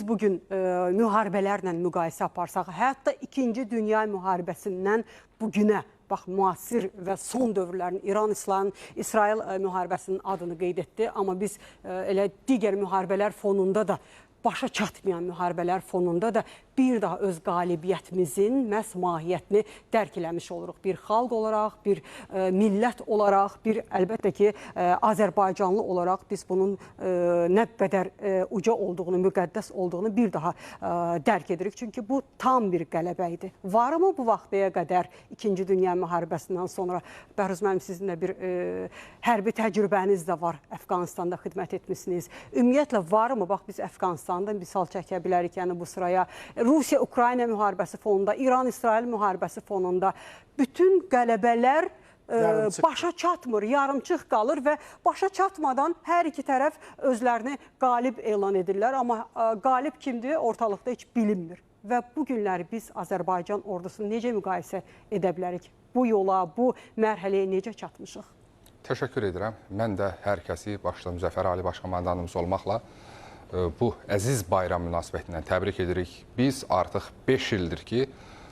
bugün müharibələrlə müqayisə aparsaq, hətta 2-ci Dünya müharibəsindən bugünə, bax, müasir və son dövrlərin İran-İsrail müharibəsinin adını qeyd etdi. Amma biz elə digər müharibələr fonunda da, başa çatmayan müharibələr fonunda da bir daha öz qalibiyyətimizin məhz mahiyyətini dərk eləmiş oluruq. Bir xalq olaraq, bir millət olaraq, bir əlbəttə ki, Azərbaycanlı olaraq biz bunun nə qədər uca olduğunu, müqəddəs olduğunu bir daha dərk edirik. Çünki bu tam bir qələbə idi. Varmı bu vaxtaya qədər 2-ci Dünya müharibəsindən sonra? Bəhruz müəllim, sizin də bir hərbi təcrübəniz də var. Əfqanistanda xidmət etmişsiniz. Ümumiyyətlə, varmı? Bax, biz Əfqanistandan misal çəkə bilərik, yəni bu sıraya. Rusiya-Ukrayna müharibəsi fonunda, İran-İsrail müharibəsi fonunda bütün qələbələr başa çatmır, yarımçıq qalır və başa çatmadan hər iki tərəf özlərini qalib elan edirlər. Amma qalib kimdir? Ortalıqda heç bilinmir. Və bu günləri biz Azərbaycan ordusunu necə müqayisə edə bilərik? Bu yola, bu mərhələyə necə çatmışıq? Təşəkkür edirəm. Mən də hər kəsi, başda Müzəffər Ali Baş Komandanımız olmaqla bu əziz bayram münasibətindən təbrik edirik. Biz artıq 5 ildir ki,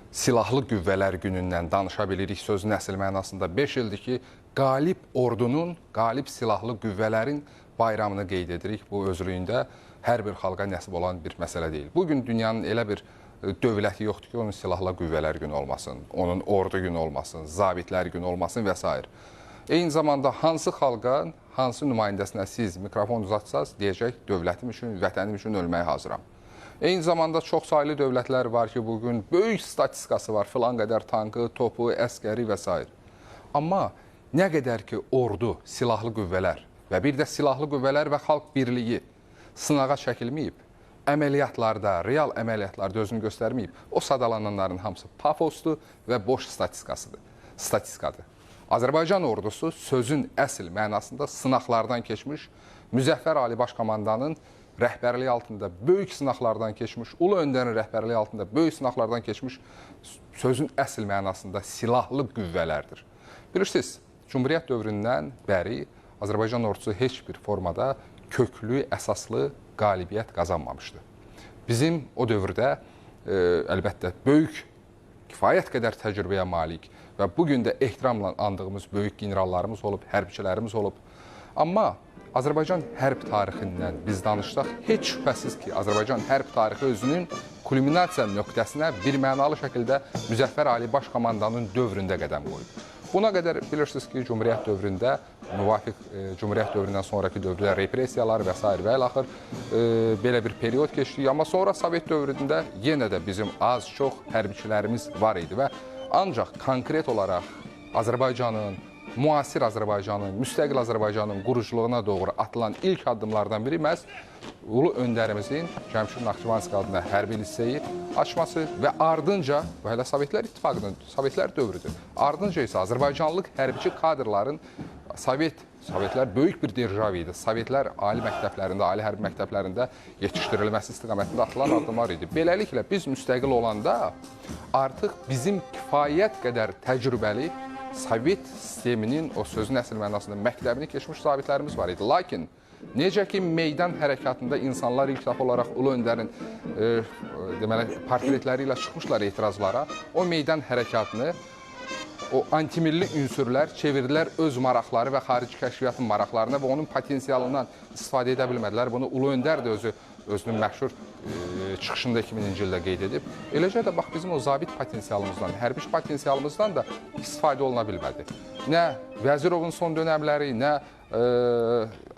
Silahlı Qüvvələr günündən danışa bilirik. Sözün əsl mənasında 5 ildir ki, qalib ordunun, qalib silahlı qüvvələrin bayramını qeyd edirik. Bu özlüyündə hər bir xalqa nəsib olan bir məsələ deyil. Bugün dünyanın elə bir dövləti yoxdur ki, onun Silahlı Qüvvələr günü olmasın, onun ordu günü olmasın, zabitlər günü olmasın və s. Eyni zamanda hansı xalqa, hansı nümayəndəsinə siz mikrofon uzatsanız, deyəcək, dövlətim üçün, vətənim üçün ölməyə hazıram. Eyni zamanda çox saylı dövlətlər var ki, bugün böyük statistikası var, filan qədər tankı, topu, əskəri və s. Amma nə qədər ki, ordu, silahlı qüvvələr və bir də silahlı qüvvələr və xalq birliyi sınağa çəkilməyib, əməliyyatlarda, real əməliyyatlarda özünü göstərməyib, o sadalananların hamısı pafosdur və boş statistikadır. Azərbaycan ordusu sözün əsl mənasında sınaqlardan keçmiş, Müzəffər Ali Baş Komandanın rəhbərliyi altında böyük sınaqlardan keçmiş, Ulu Öndərin rəhbərliyi altında böyük sınaqlardan keçmiş sözün əsl mənasında silahlı qüvvələrdir. Bilirsiniz, Cumhuriyyət dövründən bəri Azərbaycan ordusu heç bir formada köklü, əsaslı qalibiyyət qazanmamışdı. Bizim o dövrdə əlbəttə böyük, kifayət qədər təcrübəyə malik və bugün də ehtiramla andığımız böyük generallarımız olub, hərbçilərimiz olub. Amma Azərbaycan hərb tarixindən biz danışdıq. Heç şübhəsiz ki, Azərbaycan hərb tarixi özünün kulminasiya nöqtəsinə bir mənalı şəkildə Müzəffər Ali Baş Komandanın dövründə qədəm qoyub. Buna qədər bilirsiniz ki, Cumhuriyyət dövründə, müvafiq Cumhuriyyət dövründən sonraki dövrdə repressiyalar və s. və ilaxır belə bir period keçdik. Amma sonra Sovet dövründə yenə də bizim az-çox hərbiçilərimiz var idi və ancaq konkret olaraq Azərbaycanın, müasir Azərbaycanın, müstəqil Azərbaycanın quruculuğuna doğru atılan ilk addımlardan biri məhz Ulu Öndərimizin Cəmşid Naxçıvanski adına hərbi liseyi açması və ardınca, bu hələ Sovetlər İttifaqının, Sovetlər dövrüdür, ardınca isə Azərbaycanlıq hərbiçi kadrların Sovetlər böyük bir derjav idi. Sovetlər ali məktəblərində, ali hərbi məktəblərində yetişdirilməsi istiqamətində atılan addımlar idi. Beləliklə, biz müstəqil olanda artıq bizim kifayət qədər təcrübəli Sovet sisteminin o sözün əsl mənasında məktəbini keçmiş zabitlərimiz var idi. Lakin necə ki, meydan hərəkatında insanlar ilk dəfə olaraq Ulu Öndərin portretləri ilə çıxmışlar etirazlara, o meydan hərəkatını o antimilli ünsürlər çevirdilər öz maraqları və xarici kəşfiyyatın maraqlarına və onun potensialından istifadə edə bilmədilər. Bunu Ulu Öndər də özünün məşhur çıxışında 2000-ci ildə qeyd edib. Eləcə də bax, bizim o zabit potensialımızdan, hərbiç potensialımızdan da istifadə oluna bilmədi. Nə Vəzirovun son dönəmləri, nə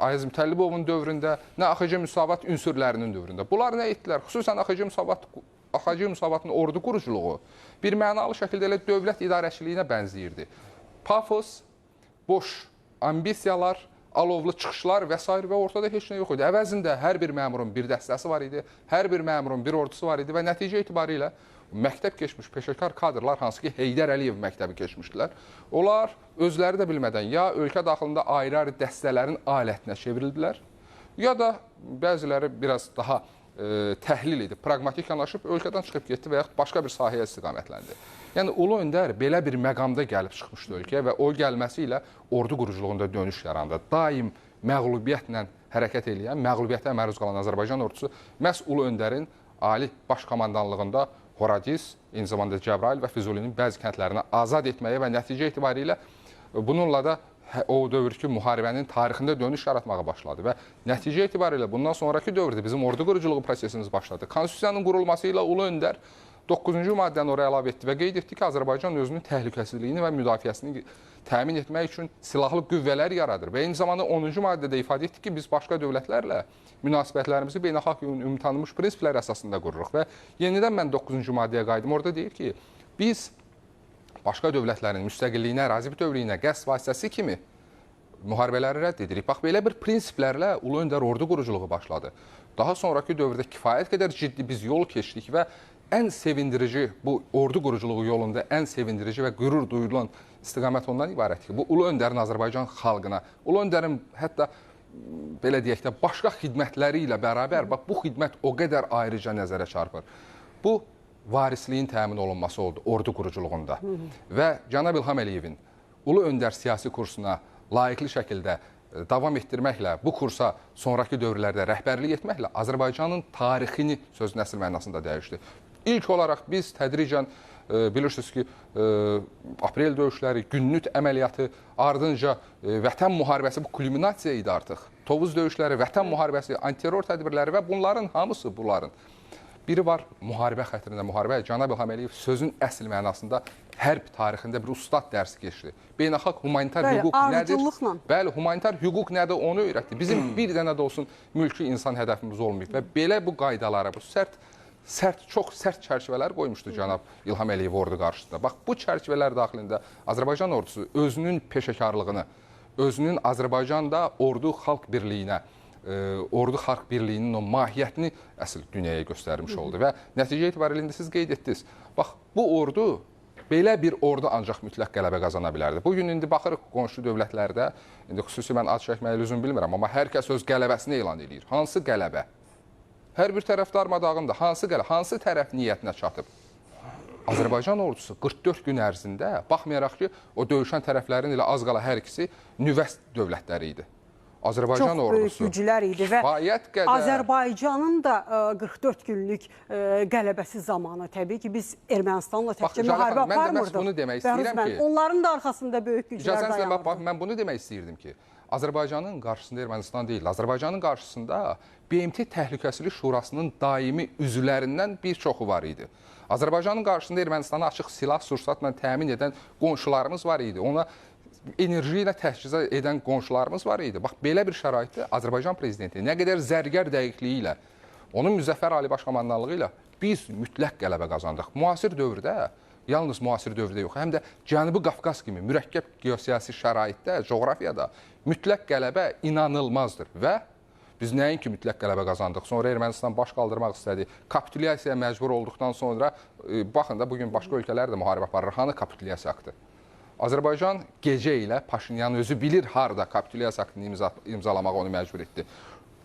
Ayaz Mütəllibovun dövründə, nə AXC Müsavat ünsürlərinin dövründə. Bunlar nə etdilər? Xüsusən AXC Müsavatın ordu quruculuğu bir mənalı şəkildə elə dövlət idarəçiliyinə bənzəyirdi. Pafos, boş ambisiyalar, alovlu çıxışlar və s. və ortada heç nə yox idi. Əvəzində hər bir məmurun bir dəstəsi var idi, hər bir məmurun bir ordusu var idi və nəticə itibarilə məktəb keçmiş peşəkar kadrlar, hansı ki Heydər Əliyev məktəbi keçmişdilər, onlar özləri də bilmədən ya ölkə daxilində ayrı-ayrı dəstələrin alətinə çevrildilər, ya da bəziləri biraz daha təhlil edib, praqmatik yanaşıb, ölkədən çıxıb getdi və yaxud başqa bir sahəyə istiqamətləndi. Yəni, Ulu Öndər belə bir məqamda gəlib çıxmışdı ölkəyə və o gəlməsi ilə ordu quruculuğunda dönüş yarandı. Daim məğlubiyyətlə hərəkət edən, məğlubiyyətə məruz qalan Azərbaycan ordusu məhz Ulu Öndərin ali baş komandanlığında Horadiz, eyni zamanda Cəbrayıl və Füzulinin bəzi kəndlərini azad etməyə və nəticə etibarilə bununla da o dövrki müharibənin tarixində dönüş yaratmağa başladı və nəticə etibarilə bundan sonraki dövrdə bizim ordu quruculuğu prosesimiz başladı. Konstitusiyanın qurulması ilə Ulu Öndər 9-cu maddəni oraya əlavə etdi və qeyd etdi ki, Azərbaycan özünün təhlükəsizliyini və müdafiəsini təmin etmək üçün silahlı qüvvələr yaradır və eyni zamanda 10-cu maddədə ifadə etdi ki, biz başqa dövlətlərlə münasibətlərimizi beynəlxalq ümumi tanınmış prinsiplər əsasında qururuq və yenidən mən 9-cu maddəyə qayıdım. Orada deyir ki, biz başqa dövlətlərin müstəqilliyinə, ərazi bütövlüyünə, qəsd vasitəsi kimi müharibələri rədd edirik. Bax, belə bir prinsiplərlə Ulu Öndər ordu quruculuğu başladı. Daha sonraki dövrdə kifayət qədər ciddi biz yol keçdik və ən sevindirici, bu ordu quruculuğu yolunda ən sevindirici və qürur duyulan istiqamət ondan ibarətdir ki, bu Ulu Öndərin Azərbaycan xalqına, Ulu Öndərin hətta belə deyək də başqa xidmətləri ilə bərabər, bax, bu xidmət o qədər ayrıca nəzərə çarpır. Bu, varisliyin təmin olunması oldu ordu quruculuğunda və Cənab İlham Əliyevin Ulu Öndər siyasi kursuna layiqli şəkildə davam etdirməklə, bu kursa sonraki dövrlərdə rəhbərlik etməklə Azərbaycanın tarixini sözün əsl mənasında dəyişdi. İlk olaraq biz tədricən bilirsiniz ki, aprel döyüşləri, Günnüt əməliyyatı, ardınca vətən müharibəsi, bu kulminasiya idi artıq. Tovuz döyüşləri, vətən müharibəsi, antiterror tədbirləri və bunların hamısı bunların. Biri var müharibə xətrinə müharibə. Cənab İlham Əliyev sözün əsl mənasında hərb tarixində bir ustad dərsi keçdi. Beynəlxalq humanitar hüquq nədir? Bəli, humanitar hüquq nədir onu öyrətdi. Bizim bir dənə də olsun mülki insan hədəfimiz olmayıb və belə bu qaydalara, bu çox sərt çərçivələr qoymuşdu Cənab İlham Əliyev ordu qarşısında. Bax, bu çərçivələr daxilində Azərbaycan ordusu özünün peşəkarlığını, özünün Azərbaycanda ordu xalq birliyinə, ordu xalq birliyinin o mahiyyətini əsl dünyaya göstərmiş oldu və nəticə etibarilə siz qeyd etdiniz. Bax, bu ordu, belə bir ordu ancaq mütləq qələbə qazana bilərdi. Bugün indi baxırıq qonşu dövlətlərdə, indi xüsusi mən ad çəkməyə lüzum bilmirəm, amma hər kəs öz qələbəsini elan edir. Hansı qələbə? Hər bir tərəf darmadağındır. Hansı tərəf niyyətinə çatıb? Azərbaycan ordusu 44 gün ərzində, baxmayaraq ki, o döyüşən tərəflərin ilə az qala hər ikisi nüvə dövlətləri idi. Azərbaycan ordusu çox böyük güclər idi və Azərbaycanın da 44 günlük qələbəsi zamanı təbii ki, biz Ermənistanla təkcə müharibə aparmırdıq. Mən bunu demək istəyirəm ki, onların da arxasında böyük güclər dayanırdı. Mən bunu demək istəyirdim ki, Azərbaycanın qarşısında Ermənistan deyil, Azərbaycanın qarşısında BMT Təhlükəsizlik Şurasının daimi üzvlərindən bir çoxu var idi. Azərbaycanın qarşısında Ermənistana açıq silah sursatla təmin edən qonşularımız var idi. Ona enerji ilə təchiz edən qonşularımız var idi. Bax, belə bir şəraitdə Azərbaycan prezidenti nə qədər zərgər dəqiqliyi ilə, onun müzəffər ali baş komandanlığı ilə biz mütləq qələbə qazandıq. Müasir dövrdə, yalnız müasir dövrdə yox, həm də Cənubi Qafqaz kimi mürəkkəb geosiyasi şəraitdə, coğrafiyada mütləq qələbə inanılmazdır və biz nəinki mütləq qələbə qazandıq. Sonra Ermənistan baş qaldırmaq istədi. Kapitulyasiyaya məcbur olduqdan sonra, baxın da bugün başqa ölkələr də müharibə aparır. Hanı kapitulyasiya aktı? Azərbaycan gecə ilə Paşinyan özü bilir harada kapitulyasiya aktını imzalamağa onu məcbur etdi.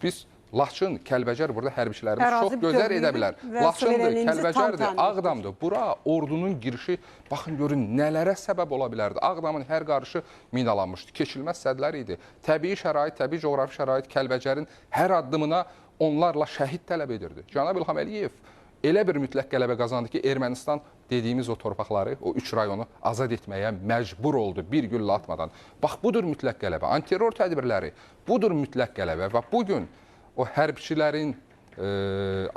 Biz Laçın, Kəlbəcər burada hərbiçilərimiz çox gözəl edə bilər. Laçındır, Kəlbəcərdir, Ağdamdır. Bura ordunun girişi, baxın görün, nələrə səbəb ola bilərdi. Ağdamın hər qarışı minalanmışdı, keçilməz sədlər idi. Təbii şərait, təbii coğrafi şərait Kəlbəcərin hər addımına onlarla şəhid tələb edirdi. Cənab İlham Əliyev elə bir mütləq qələbə qazandı ki, Ermənistan dediyimiz o torpaqları, o 3 rayonu azad etməyə məcbur oldu bir güllə atmadan. Bax, budur mütləq qələbə. Antiterror tədbirləri, budur mütləq qələbə və bugün o hərbçilərin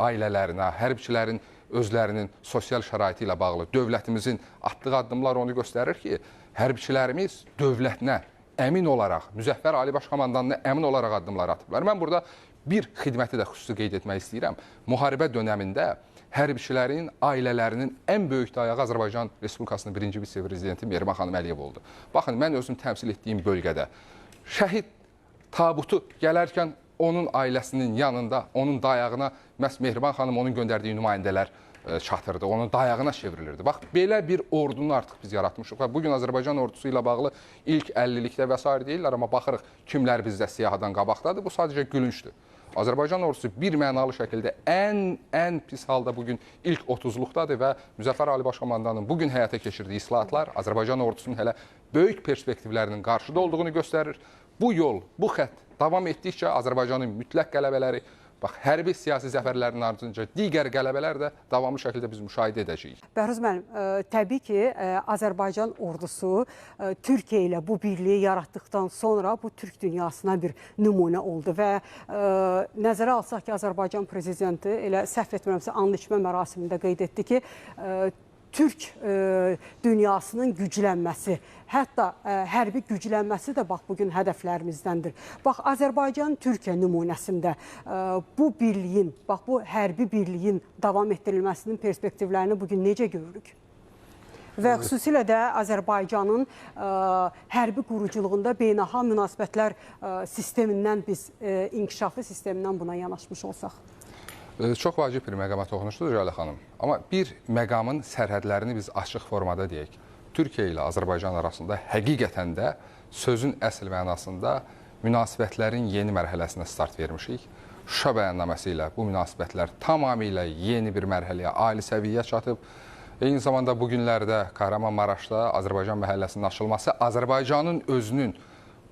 ailələrinə, hərbçilərin özlərinin sosial şəraiti ilə bağlı dövlətimizin atdığı addımlar onu göstərir ki, hərbçilərimiz dövlətinə əmin olaraq, müzəffər ali baş komandanına əmin olaraq addımlar atıblar. Mən burada bir xidməti də xüsusi qeyd etmək istəyirəm. Müharibə dönəmində hərbçilərin ailələrinin ən böyük dayağı Azərbaycan Respublikasının birinci vitse-prezidenti Mehriban xanım Əliyev oldu. Baxın, mən özüm təmsil etdiyim bölgədə şəhid tabutu gələrkən onun ailəsinin yanında, onun dayağına məhz Mehriban xanım, onun göndərdiyi nümayəndələr çatırdı, onun dayağına çevrilirdi. Bax, belə bir ordunu artıq biz yaratmışıq. Bugün Azərbaycan ordusu ilə bağlı ilk 50-likdə və s. deyirlər, amma baxırıq kimlər bizdə siyahıdan qabaqdadır, bu sadəcə gülüncdür. Azərbaycan ordusu bir mənalı şəkildə ən pis halda bugün ilk 30-luqdadır və Müzəffər Ali Baş Komandanın bugün həyata keçirdiyi islahatlar Azərbaycan ordusunun hələ böyük perspektivlərinin qarşıda olduğunu göstərir. bu yol, bu xətt davam etdikcə Azərbaycanın mütləq qələbələri, bax, hərbi siyasi zəfərlərin ardınca digər qələbələr də davamlı şəkildə biz müşahidə edəcəyik. Bəhruz müəllim, təbii ki, Azərbaycan ordusu Türkiyə ilə bu birliyi yaratdıqdan sonra bu Türk dünyasına bir nümunə oldu və nəzərə alsaq ki, Azərbaycan prezidenti elə səhv etmirəmsə and içmə mərasimində qeyd etdi ki, Türk dünyasının güclənməsi, hətta hərbi güclənməsi də bax bugün hədəflərimizdəndir. Bax Azərbaycan-Türkiyə nümunəsində bu birliyin, bax bu hərbi birliyin davam etdirilməsinin perspektivlərini bugün necə görürük? Və xüsusilə də Azərbaycanın hərbi quruculuğunda beynəlxalq münasibətlər sistemindən biz, inkişaflı sistemindən buna yanaşmış olsaq. Çox vacib bir məqama toxunuşdur Cələ xanım. Amma bir məqamın sərhədlərini biz açıq formada deyək. Türkiyə ilə Azərbaycan arasında həqiqətən də sözün əsl mənasında münasibətlərin yeni mərhələsinə start vermişik. Şuşa bəyannaməsi ilə bu münasibətlər tamamilə yeni bir mərhələyə, ali səviyyəyə çatıb. Eyni zamanda bu günlərdə Kahramanmaraşda Azərbaycan məhəlləsinin açılması Azərbaycanın özünün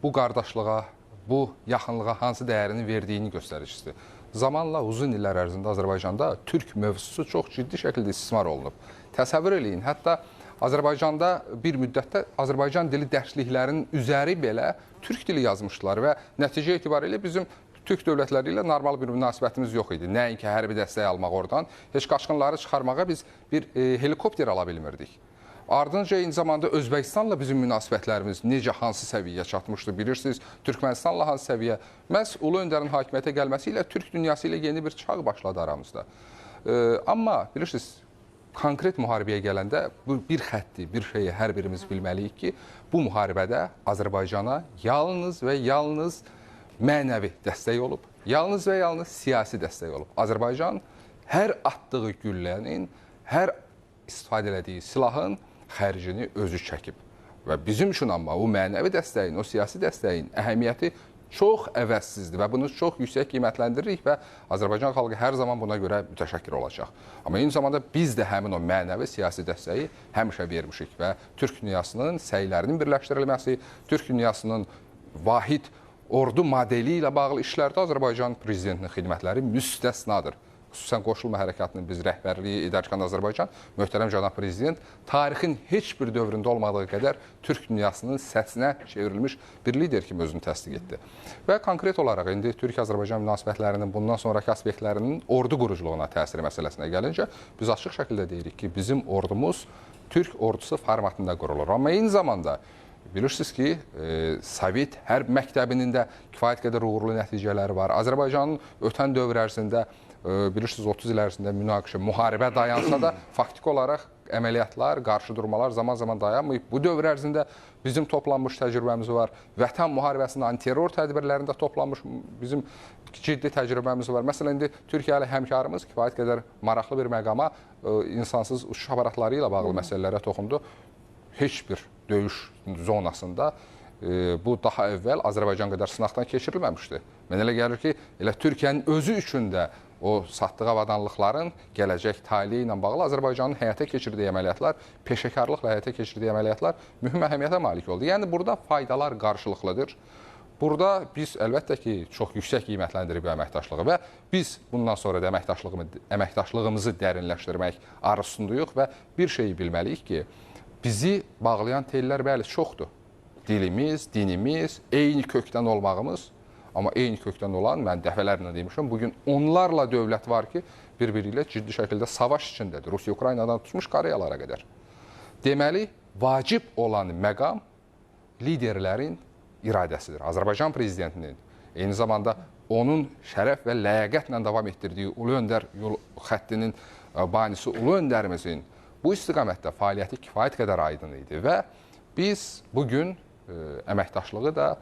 bu qardaşlığa, bu yaxınlığa hansı dəyərini verdiyini göstəricisidir. Zamanla uzun illər ərzində Azərbaycanda türk mövzusu çox ciddi şəkildə istismar olunub. Təsəvvür eləyin, hətta Azərbaycanda bir müddətdə Azərbaycan dili dərsliklərinin üzəri belə türk dili yazmışdılar və nəticə etibarilə bizim türk dövlətləri ilə normal bir münasibətimiz yox idi. Nəinki hərbi dəstək almaq oradan, heç qaçqınları çıxarmağa biz bir helikopter ala bilmirdik. Ardınca eyni zamanda Özbəkistanla bizim münasibətlərimiz necə, hansı səviyyəyə çatmışdı bilirsiniz. Türkmənistanla hansı səviyyə. Məhz Ulu Öndərin hakimiyyətə gəlməsi ilə Türk dünyası ilə yeni bir çağ başladı aramızda. Amma bilirsiniz, konkret müharibəyə gələndə bu bir xətti, bir şeyi hər birimiz bilməliyik ki, bu müharibədə Azərbaycana yalnız və yalnız mənəvi dəstək olub, yalnız və yalnız siyasi dəstək olub. Azərbaycan hər atdığı güllənin, hər istifadə elədiyi silahın xərcini özü çəkib. Və bizim üçün amma o mənəvi dəstəyin, o siyasi dəstəyin əhəmiyyəti çox əvəzsizdir və bunu çox yüksək qiymətləndiririk və Azərbaycan xalqı hər zaman buna görə mütəşəkkir olacaq. Amma eyni zamanda biz də həmin o mənəvi siyasi dəstəyi həmişə vermişik və Türk dünyasının səylərinin birləşdirilməsi, Türk dünyasının vahid ordu modeli ilə bağlı işlərdə Azərbaycan prezidentinin xidmətləri müstəsnadır. Xüsusən qoşulma hərəkatının biz rəhbərliyi edərkən Azərbaycan, möhtərəm cənab prezident tarixin heç bir dövründə olmadığı qədər Türk dünyasının səsinə çevrilmiş bir lider kimi özünü təsdiq etdi. Və konkret olaraq indi Türk-Azərbaycan münasibətlərinin bundan sonraki aspektlərinin ordu quruculuğuna təsiri məsələsinə gəlincə, biz açıq şəkildə deyirik ki, bizim ordumuz Türk ordusu formatında qurulur. Amma eyni zamanda bilirsiniz ki, Sovet hərb məktəbinin də kifayət qədər uğurlu nəticələri var. Azərbaycanın ötən dövr ərzində bilirsiniz 30 il ərzində münaqişə, müharibə dayansa da faktiki olaraq əməliyyatlar, qarşı durmalar zaman-zaman dayanmayıb. Bu dövr ərzində bizim toplanmış təcrübəmiz var. Vətən müharibəsində antiterror tədbirlərində toplanmış bizim ciddi təcrübəmiz var. Məsələn, indi Türkiyə ilə həmkarımız kifayət qədər maraqlı bir məqama insansız uçuş aparatları ilə bağlı məsələlərə toxundu. Heç bir döyüş zonasında bu daha əvvəl Azərbaycan qədər sınaqdan keçirilməmişdi. Mənə elə gəlir ki, elə Türkiyənin özü üçün də o satdığı avadanlıqların gələcək taliyi ilə bağlı Azərbaycanın həyata keçirdiyi əməliyyatlar, peşəkarlıqla həyata keçirdiyi əməliyyatlar mühüm əhəmiyyətə malik oldu. Yəni, burada faydalar qarşılıqlıdır. Burada biz əlbəttə ki, çox yüksək qiymətləndirib əməkdaşlığı və biz bundan sonra da əməkdaşlığımızı dərinləşdirmək arzusundayıq və bir şeyi bilməliyik ki, bizi bağlayan tellər bəli çoxdur. Dilimiz, dinimiz, eyni kökdən olmağımız. Amma eyni kökdən olan, mən dəfələrlə demişəm, bugün onlarla dövlət var ki, bir-biri ilə ciddi şəkildə savaş içindədir. Rusiya-Ukraynadan tutmuş Koreyalara qədər. Deməli, vacib olan məqam liderlərin iradəsidir. Azərbaycan prezidentinin, eyni zamanda onun şərəf və ləyaqətlə davam etdirdiyi Ulu Öndər yol xəttinin banisi Ulu Öndərimizin bu istiqamətdə fəaliyyəti kifayət qədər aydın idi və biz bugün əməkdaşlığı da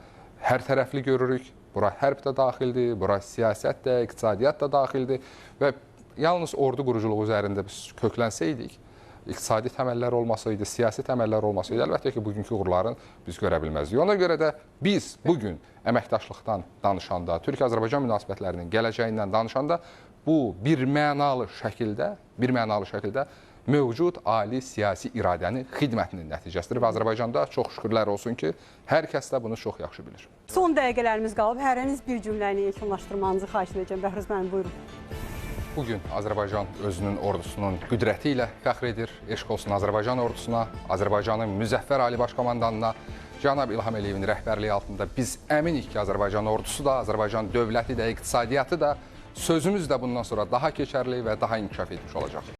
hər tərəfli görürük. Bura hərb də daxildir, bura siyasət də, iqtisadiyyat da daxildir və yalnız ordu quruculuğu üzərində biz köklənsəydik, iqtisadi təməllər olmasaydı, siyasi təməllər olmasaydı, əlbəttə ki, bugünkü uğurların biz görə bilməzdik. Ona görə də biz bugün əməkdaşlıqdan danışanda, Türk-Azərbaycan münasibətlərinin gələcəyindən danışanda bu bir mənalı şəkildə mövcud ali siyasi iradənin xidmətinin nəticəsidir və Azərbaycanda çox şükürlər olsun ki, hər kəs də bunu çox yaxşı bilir. Son dəqiqələrimiz qalıb. Hərəniz bir cümlə ilə yekunlaşdırmanızı xahiş edəcəm. Bəhruz müəllim, buyurun. Bugün Azərbaycan özünün ordusunun qüdrəti ilə fəxr edir. Eşq olsun Azərbaycan ordusuna, Azərbaycanın müzəffər Ali Baş Komandanına, cənab İlham Əliyevin rəhbərliyi altında biz əminik ki, Azərbaycan ordusu da, Azərbaycan dövləti də, iqtisadiyyatı da, sözümüz də bundan sonra daha keçərli və daha inkişaf etmiş olacaq.